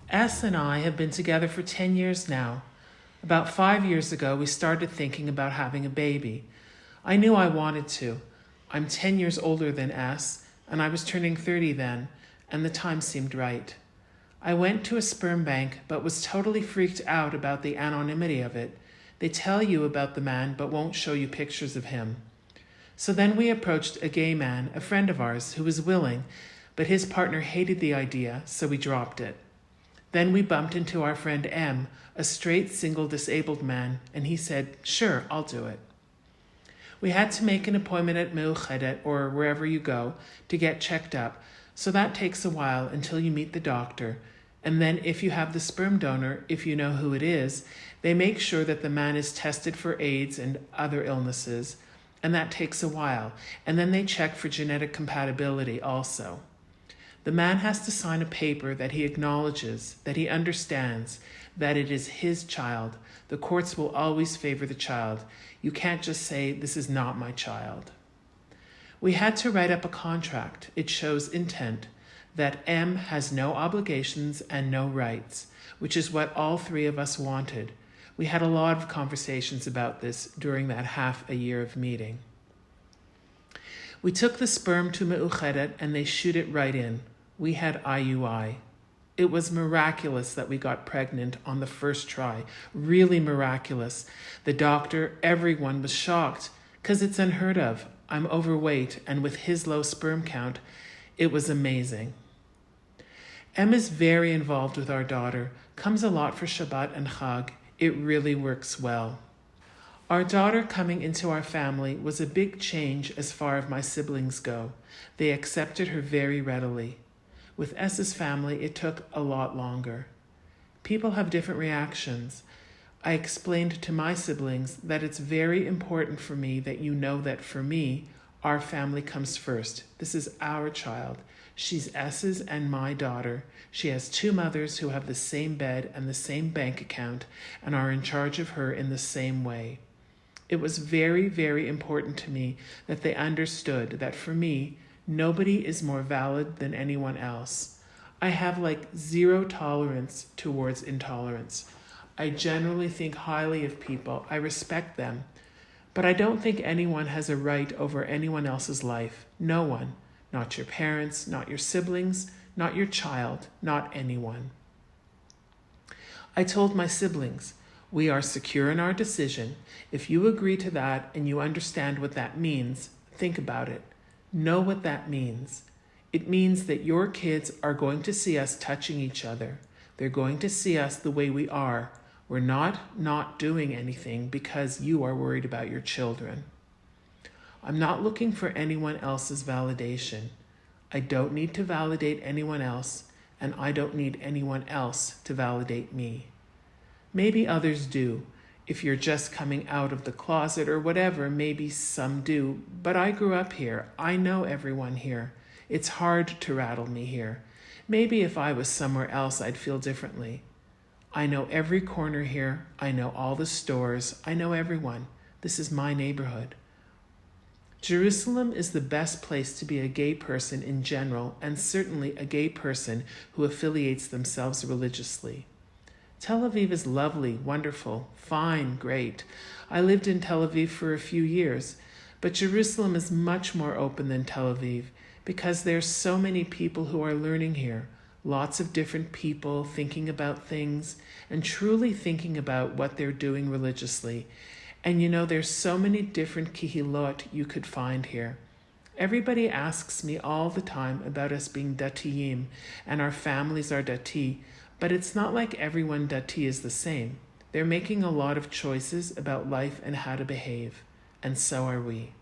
S and I have been together for 10 years now. About 5 years ago, we started thinking about having a baby. I knew I wanted to. I'm 10 years older than S, and I was turning 30 then, and the time seemed right. I went to a sperm bank, but was totally freaked out about the anonymity of it. They tell you about the man, but won't show you pictures of him. So then we approached a gay man, a friend of ours, who was willing, but his partner hated the idea, so we dropped it. Then we bumped into our friend M, a straight, single, disabled man, and he said, "Sure, I'll do it." We had to make an appointment at Meuchedet, or wherever you go, to get checked up, so that takes a while until you meet the doctor, and then if you have the sperm donor, if you know who it is, they make sure that the man is tested for AIDS and other illnesses, and that takes a while, and then they check for genetic compatibility also. The man has to sign a paper that he acknowledges, that he understands, that it is his child. The courts will always favor the child. You can't just say, "This is not my child." We had to write up a contract. It shows intent, that M has no obligations and no rights, which is what all three of us wanted. We had a lot of conversations about this during that half a year of meeting. We took the sperm to Meuchedet and they shoot it right in. We had IUI. It was miraculous that we got pregnant on the first try. Really miraculous. The doctor, everyone was shocked because it's unheard of. I'm overweight, and with his low sperm count, it was amazing. Em is very involved with our daughter, comes a lot for Shabbat and Chag. It really works well. Our daughter coming into our family was a big change as far as my siblings go. They accepted her very readily. With S's family, it took a lot longer. People have different reactions. I explained to my siblings that it's very important for me that you know that for me, our family comes first. This is our child. She's S's and my daughter. She has two mothers who have the same bed and the same bank account and are in charge of her in the same way. It was very, very important to me that they understood that for me, nobody is more valid than anyone else. I have zero tolerance towards intolerance. I generally think highly of people. I respect them. But I don't think anyone has a right over anyone else's life. No one. Not your parents, not your siblings, not your child, not anyone. I told my siblings, we are secure in our decision. If you agree to that and you understand what that means, think about it. Know what that means. It means that your kids are going to see us touching each other. They're going to see us the way we are. We're not doing anything because you are worried about your children. I'm not looking for anyone else's validation. I don't need to validate anyone else, and I don't need anyone else to validate me. Maybe others do. If you're just coming out of the closet or whatever, maybe some do, but I grew up here. I know everyone here. It's hard to rattle me here. Maybe if I was somewhere else, I'd feel differently. I know every corner here. I know all the stores. I know everyone. This is my neighborhood. Jerusalem is the best place to be a gay person in general, and certainly a gay person who affiliates themselves religiously. Tel Aviv is lovely, wonderful, fine, great. I lived in Tel Aviv for a few years, but Jerusalem is much more open than Tel Aviv because there's so many people who are learning here, lots of different people thinking about things and truly thinking about what they're doing religiously. And there's so many different kihilot you could find here. Everybody asks me all the time about us being datiyim and our families are dati, but it's not like everyone dati is the same. They're making a lot of choices about life and how to behave, and so are we.